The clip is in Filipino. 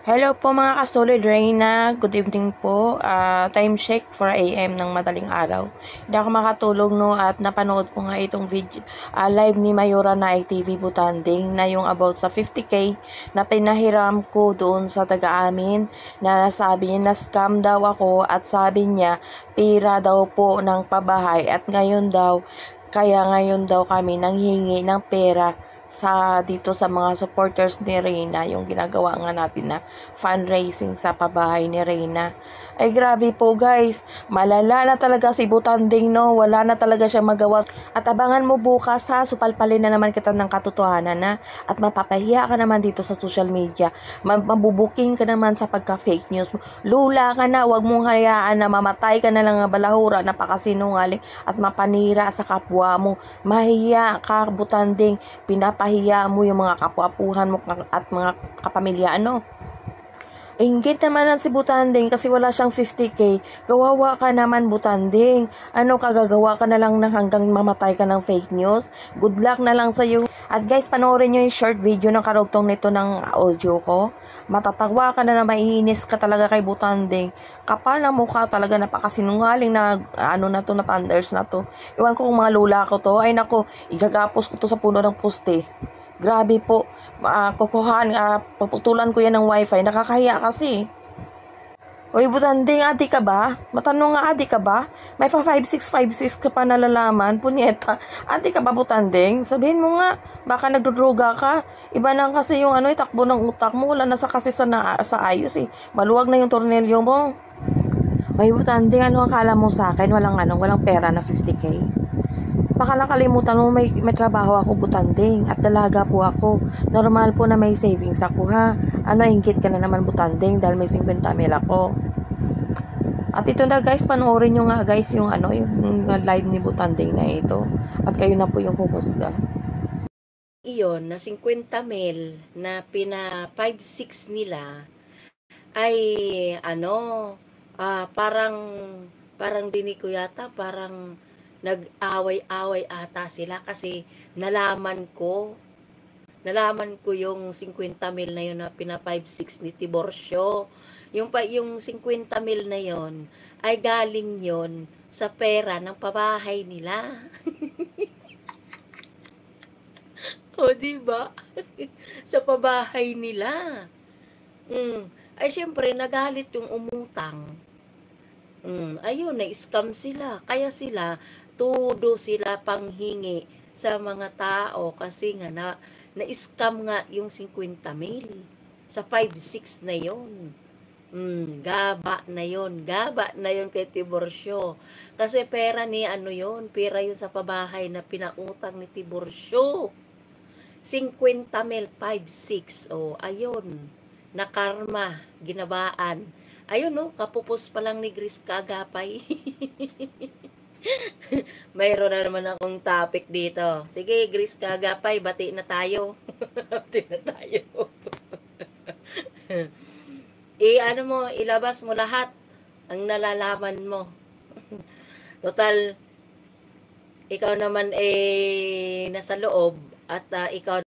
Hello po mga kasolid, Reyna. Good evening po. Time check 4 AM ng madaling araw. Hindi ako makatulog no at napanood ko nga itong video, live ni Mayora na ITV Butanding na yung about sa 50K na pinahiram ko doon sa taga-amin na sabi niya na scam daw ako at sabi niya pira daw po ng pabahay at ngayon daw kami nanghingi ng pera dito sa mga supporters ni Reyna, yung ginagawa nga natin na fundraising sa pabahay ni Reyna. Ay grabe po guys, malala na talaga si Butanding no, wala na talaga siya magawa. At abangan mo bukas ha, supalpalin na naman kita ng katotohanan na at mapapahiya ka naman dito sa social media. Mabubuking ka naman sa pagka-fake news. Lula ka na, wag mong hayaan na mamatay ka na lang ng balahura, napakasinungaling at mapanira sa kapwa mo. Mahiya ka Butanding, pinapahiya mo yung mga kapwapuhan mo at mga kapamilya Inggit naman si Butanding kasi wala siyang 50K. Gawawa ka naman Butanding. Kagagawa ka na lang hanggang mamatay ka ng fake news? Good luck na lang sa iyo. At guys, panoorin nyo yung short video ng karugtong nito ng audio ko. Matatawa ka na maiinis ka talaga kay Butanding. Kapal na mukha talaga, napakasinungaling na na to, na thunders na to. Iwan ko kung mga lula ko to. Ay nako, igagapos ko to sa puno ng poste. Grabe po. Paputulan ko yan ng wifi. Nakakahiya kasi. Uy, Butanding, adi ka ba? Matanong nga, adi ka ba? May pa 5656 ka pa nalalaman. Punyeta. Adi ka ba, Butanding? Sabihin mo nga, baka nagdudruga ka. Iba na kasi yung takbo ng utak mo. Wala na kasi sa ayos eh. Maluwag na yung tornilyo mo. Uy, Butanding, ano akala mo sa akin? Walang pera na 50K. Baka nakalimutan mo may trabaho ako Butanding at dalaga po ako. Normal po na may savings ako ha. Inggit ka na naman Butanding dahil may 50,000 ako. At ito na guys, panoorin nyo nga guys yung live ni Butanding na ito. At kayo na po yung humusga. Iyon na 50,000 na pina 5-6 nila ay parang dinig ko yata parang nag-away-away ata sila kasi nalaman ko yung 50,000 na yun na pina 5-6 ni Tiborcio. Yung 50,000 na yun ay galing yun sa pera ng pabahay nila. O diba? Sa pabahay nila. Ay syempre nagalit yung umutang. Ayun, na-scam sila. Kaya todo sila panghingi sa mga tao kasi nga na-scam nga yung 50,000 sa 5-6 na yon. Gaba na yon kay Tiborcio. Kasi pera ni pera yun sa pabahay na pinautang ni Tiborcio. 50,000, 5-6. Ayun, na karma, ginabaan. Ayun kapupos pa lang ni Gris Kagapay. Mayroon na naman akong topic dito. Sige, Gris Kagapay, bati na tayo. Bati na tayo. Ilabas mo lahat ang nalalaman mo. Total, ikaw naman nasa loob at ikaw